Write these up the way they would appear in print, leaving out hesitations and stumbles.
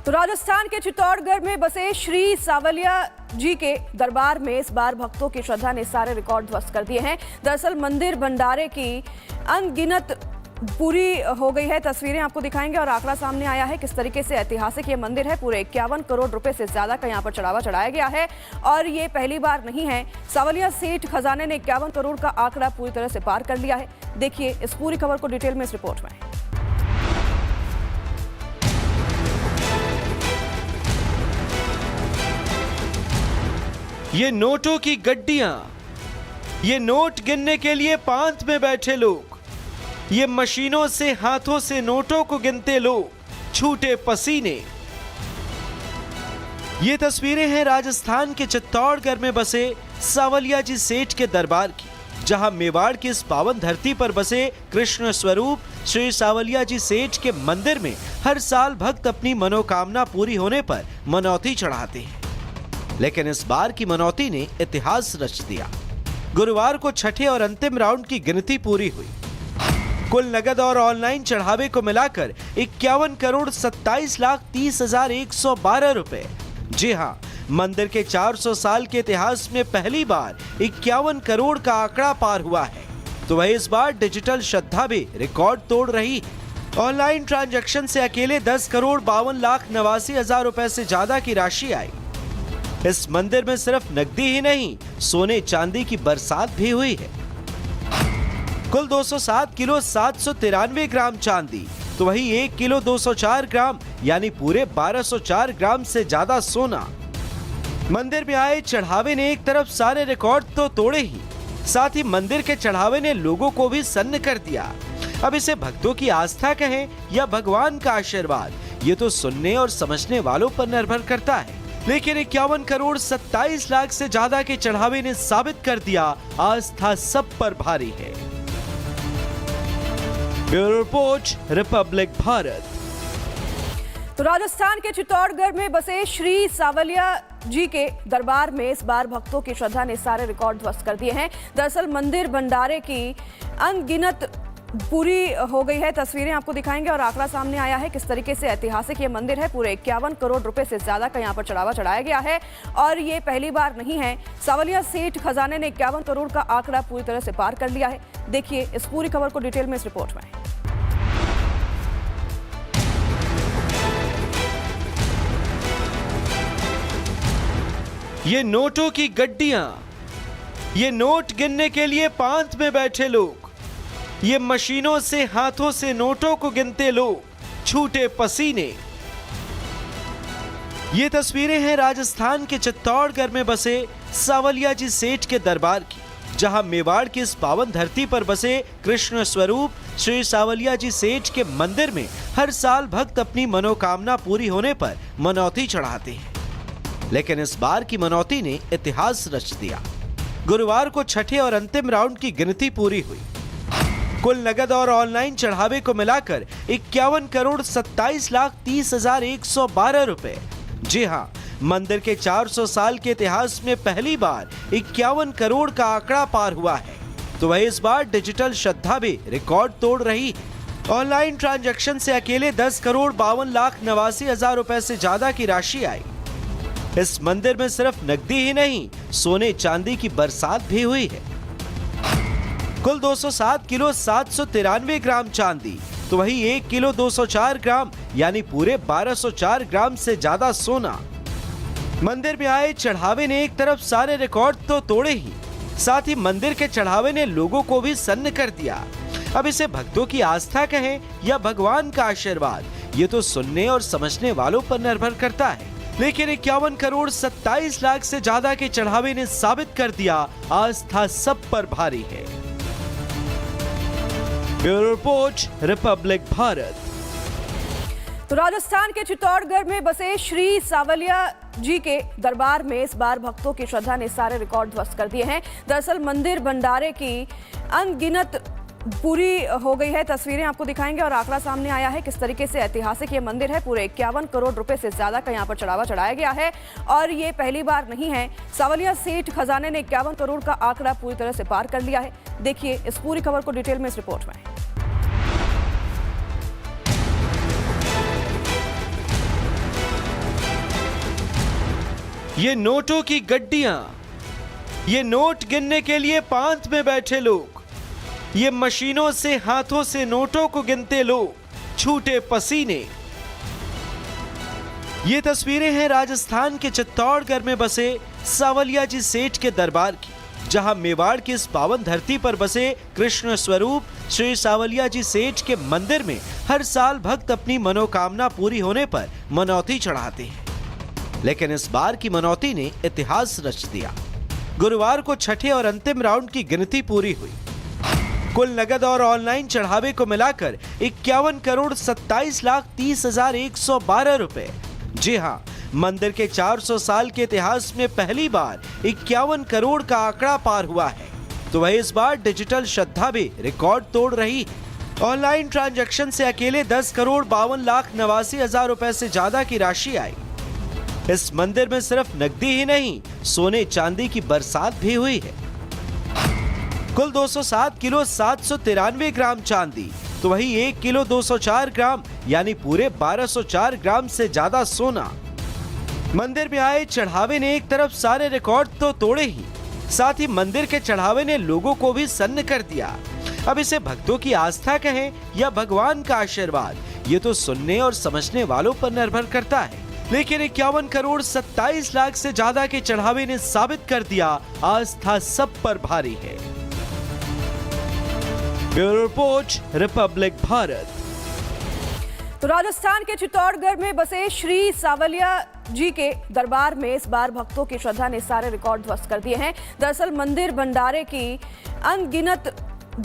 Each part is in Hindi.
तो राजस्थान के चित्तौड़गढ़ में बसे श्री सावलिया जी के दरबार में इस बार भक्तों की श्रद्धा ने सारे रिकॉर्ड ध्वस्त कर दिए हैं। दरअसल मंदिर भंडारे की अनगिनत पूरी हो गई है। तस्वीरें आपको दिखाएंगे और आंकड़ा सामने आया है किस तरीके से ऐतिहासिक ये मंदिर है। पूरे 51 करोड़ रुपए से ज्यादा का यहाँ पर चढ़ावा चढ़ाया गया है और ये पहली बार नहीं है। सावलिया सेठ खजाने ने 51 करोड़ का आंकड़ा पूरी तरह से पार कर लिया है। देखिए इस पूरी खबर को डिटेल में इस रिपोर्ट में। ये नोटों की गड्डियां, ये नोट गिनने के लिए पांत में बैठे लोग, ये मशीनों से हाथों से नोटों को गिनते लोग, छूटे पसीने। ये तस्वीरें हैं राजस्थान के चित्तौड़गढ़ में बसे सावलिया जी सेठ के दरबार की, जहां मेवाड़ की इस पावन धरती पर बसे कृष्ण स्वरूप श्री सावलिया जी सेठ के मंदिर में हर साल भक्त अपनी मनोकामना पूरी होने पर मनौती चढ़ाते हैं। लेकिन इस बार की मनौती ने इतिहास रच दिया। गुरुवार को छठे और अंतिम राउंड की गिनती पूरी हुई। कुल नगद और ऑनलाइन चढ़ावे को मिलाकर 51 करोड़ 27,30,112 रुपए। जी हां, मंदिर के 400 साल के इतिहास में पहली बार 51 करोड़ का आंकड़ा पार हुआ है। तो वही इस बार डिजिटल श्रद्धा भी रिकॉर्ड तोड़ रही है। ऑनलाइन ट्रांजैक्शन से अकेले 10 करोड़ 52,89,000 रुपए से ज्यादा की राशि आई। इस मंदिर में सिर्फ नकदी ही नहीं, सोने चांदी की बरसात भी हुई है। कुल 207 किलो 793 ग्राम चांदी, तो वही 1 किलो 204 ग्राम यानी पूरे 1204 ग्राम से ज्यादा सोना। मंदिर में आए चढ़ावे ने एक तरफ सारे रिकॉर्ड तो तोड़े ही, साथ ही मंदिर के चढ़ावे ने लोगों को भी सन्न कर दिया। अब इसे भक्तों की आस्था कहें या भगवान का आशीर्वाद, ये तो सुनने और समझने वालों पर निर्भर करता है। लेकिन 51 करोड़ 27 लाख से ज्यादा के चढ़ावे ने साबित कर दिया आस्था सब पर भारी है। Bureau report, Republic Bharat. तो राजस्थान के चित्तौड़गढ़ में बसे श्री सावलिया जी के दरबार में इस बार भक्तों की श्रद्धा ने सारे रिकॉर्ड ध्वस्त कर दिए हैं। दरअसल मंदिर भंडारे की अनगिनत पूरी हो गई है। तस्वीरें आपको दिखाएंगे और आंकड़ा सामने आया है किस तरीके से ऐतिहासिक ये मंदिर है। पूरे 51 करोड़ रुपए से ज्यादा का यहाँ पर चढ़ावा चढ़ाया गया है और ये पहली बार नहीं है। सावलिया सेठ खजाने ने 51 करोड़ का आंकड़ा पूरी तरह से पार कर लिया है। देखिए इस पूरी खबर को डिटेल में इस रिपोर्ट में। ये नोटों की गड्डियां, ये नोट गिनने के लिए पांत में बैठे लोग, ये मशीनों से हाथों से नोटों को गिनते लोग, छूटे पसीने। ये तस्वीरें हैं राजस्थान के चित्तौड़गढ़ में बसे सावलिया जी सेठ के दरबार की, जहां मेवाड़ की इस पावन धरती पर बसे कृष्ण स्वरूप श्री सावलिया जी सेठ के मंदिर में हर साल भक्त अपनी मनोकामना पूरी होने पर मनौती चढ़ाते हैं। लेकिन इस बार की मनौती ने इतिहास रच दिया। गुरुवार को छठे और अंतिम राउंड की गिनती पूरी हुई। कुल नगद और ऑनलाइन चढ़ावे को मिलाकर 51 करोड़ 27,30,112 रुपए। जी हां, मंदिर के 400 साल के इतिहास में पहली बार 51 करोड़ का आंकड़ा पार हुआ है। तो वही इस बार डिजिटल श्रद्धा भी रिकॉर्ड तोड़ रही है। ऑनलाइन ट्रांजैक्शन से अकेले 10 करोड़ 52,89,000 रुपए से ज्यादा की राशि आई। इस मंदिर में सिर्फ नकदी ही नहीं, सोने चांदी की बरसात भी हुई है। कुल 207 किलो 793 ग्राम चांदी, तो वही 1 किलो 204 ग्राम यानी पूरे 1204 ग्राम से ज्यादा सोना। मंदिर में आए चढ़ावे ने एक तरफ सारे रिकॉर्ड तो तोड़े ही, साथ ही मंदिर के चढ़ावे ने लोगों को भी सन्न कर दिया। अब इसे भक्तों की आस्था कहें या भगवान का आशीर्वाद, ये तो सुनने और समझने वालों पर निर्भर करता है। लेकिन 51 करोड़ 27 लाख से ज्यादा के चढ़ावे ने साबित कर दिया आस्था सब पर भारी है। Bureau report, Republic Bharat. तो राजस्थान के चित्तौड़गढ़ में बसे श्री सावलिया जी के दरबार में इस बार भक्तों की श्रद्धा ने सारे रिकॉर्ड ध्वस्त कर दिए हैं। दरअसल मंदिर भंडारे की अनगिनत पूरी हो गई है। तस्वीरें आपको दिखाएंगे और आंकड़ा सामने आया है किस तरीके से ऐतिहासिक ये मंदिर है। पूरे 51 करोड़ रुपए से ज्यादा का यहाँ पर चढ़ावा चढ़ाया गया है और ये पहली बार नहीं है। सावलिया सेठ खजाने ने 51 करोड़ का आंकड़ा पूरी तरह से पार कर लिया है। देखिए इस पूरी खबर को डिटेल में इस रिपोर्ट में। ये नोटों की गड्डियां, ये नोट गिनने के लिए पांत में बैठे लोग, ये मशीनों से हाथों से नोटों को गिनते लोग, छूटे पसीने। ये तस्वीरें हैं राजस्थान के चित्तौड़गढ़ में बसे सावलिया जी सेठ के दरबार की, जहां मेवाड़ की इस पावन धरती पर बसे कृष्ण स्वरूप श्री सावलिया जी सेठ के मंदिर में हर साल भक्त अपनी मनोकामना पूरी होने पर मनौती चढ़ाते हैं। लेकिन इस बार की मनौती ने इतिहास रच दिया। गुरुवार को छठे और अंतिम राउंड की गिनती पूरी हुई। कुल नगद और ऑनलाइन चढ़ावे को मिलाकर 51 करोड़ 27 लाख 30,112 रुपए। जी हां, मंदिर के 400 साल के इतिहास में पहली बार 51 करोड़ का आंकड़ा पार हुआ है। तो वही इस बार डिजिटल श्रद्धा भी रिकॉर्ड तोड़ रही है। ऑनलाइन ट्रांजैक्शन से अकेले 10 करोड़ 52 लाख 89 हजार रुपए से ज्यादा की राशि आई। इस मंदिर में सिर्फ नकदी ही नहीं, सोने चांदी की बरसात भी हुई है। कुल 207 किलो 793 ग्राम चांदी, तो वही 1 किलो 204 ग्राम यानी पूरे 1204 ग्राम से ज्यादा सोना। मंदिर में आए चढ़ावे ने एक तरफ सारे रिकॉर्ड तो तोड़े ही, साथ ही मंदिर के चढ़ावे ने लोगों को भी सन्न कर दिया। अब इसे भक्तों की आस्था कहें या भगवान का आशीर्वाद, ये तो सुनने और समझने वालों पर निर्भर करता है। लेकिन 51 करोड़ 27 लाख से ज्यादा के चढ़ावे ने साबित कर दिया आस्था सब पर भारी है। Bureau report, Republic Bharat. तो राजस्थान के चित्तौड़गढ़ में बसे श्री सावलिया जी के दरबार में इस बार भक्तों की श्रद्धा ने सारे रिकॉर्ड ध्वस्त कर दिए हैं। दरअसल मंदिर भंडारे की अनगिनत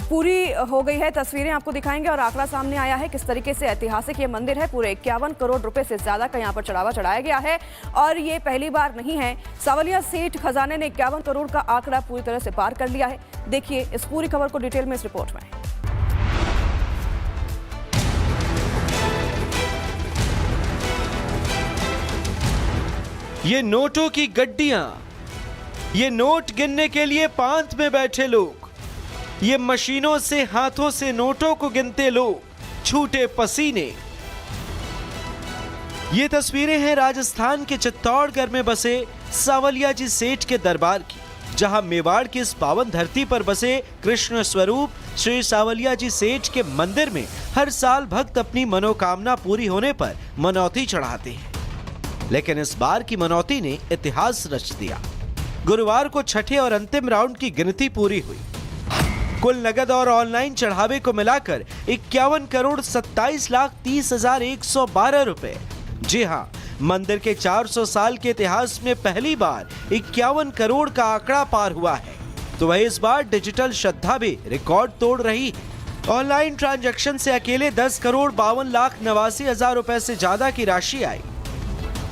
पूरी हो गई है। तस्वीरें आपको दिखाएंगे और आंकड़ा सामने आया है किस तरीके से ऐतिहासिक ये मंदिर है। पूरे 51 करोड़ रुपए से ज्यादा का यहाँ पर चढ़ावा चढ़ाया गया है और ये पहली बार नहीं है। सावलिया सेठ खजाने ने 51 करोड़ का आंकड़ा पूरी तरह से पार कर लिया है। देखिए इस पूरी खबर को डिटेल में इस रिपोर्ट में। ये नोटों की गड्डियां, ये नोट गिनने के लिए पांत में बैठे लोग, ये मशीनों से हाथों से नोटों को गिनते लोग, छूटे पसीने। ये तस्वीरें हैं राजस्थान के चित्तौड़गढ़ में बसे सावलिया जी सेठ के दरबार की, जहां मेवाड़ की इस पावन धरती पर बसे कृष्ण स्वरूप श्री सावलिया जी सेठ के मंदिर में हर साल भक्त अपनी मनोकामना पूरी होने पर मनौती चढ़ाते हैं। लेकिन इस बार की मनौती ने इतिहास रच दिया। गुरुवार को छठे और अंतिम राउंड की गिनती पूरी हुई। कुल नगद और ऑनलाइन चढ़ावे को मिलाकर 51 करोड़ 27 लाख 30,112 रुपए। जी हां, मंदिर के 400 साल के इतिहास में पहली बार 51 करोड़ का आंकड़ा पार हुआ है। तो वही इस बार डिजिटल श्रद्धा भी रिकॉर्ड तोड़ रही है। ऑनलाइन ट्रांजैक्शन से अकेले 10 करोड़ 52 लाख 89 हजार रुपए से ज्यादा की राशि आई।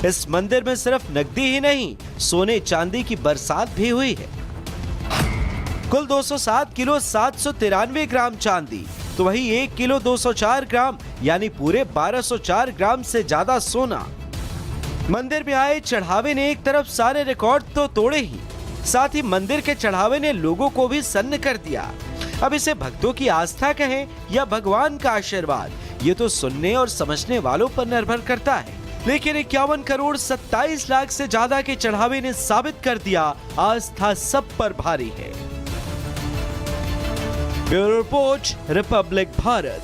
इस मंदिर में सिर्फ नकदी ही नहीं, सोने चांदी की बरसात भी हुई है। कुल 207 किलो 793 ग्राम चांदी, तो वही 1 किलो 204 ग्राम यानी पूरे 1204 ग्राम से ज्यादा सोना। मंदिर में आए चढ़ावे ने एक तरफ सारे रिकॉर्ड तो तोड़े ही, साथ ही मंदिर के चढ़ावे ने लोगों को भी सन्न कर दिया। अब इसे भक्तों की आस्था कहें या भगवान का आशीर्वाद, ये तो सुनने और समझने वालों पर निर्भर करता है। लेकिन 51 करोड़ 27 लाख से ज्यादा के चढ़ावे ने साबित कर दिया आस्था सब पर भारी है। Bureau report, Republic Bharat.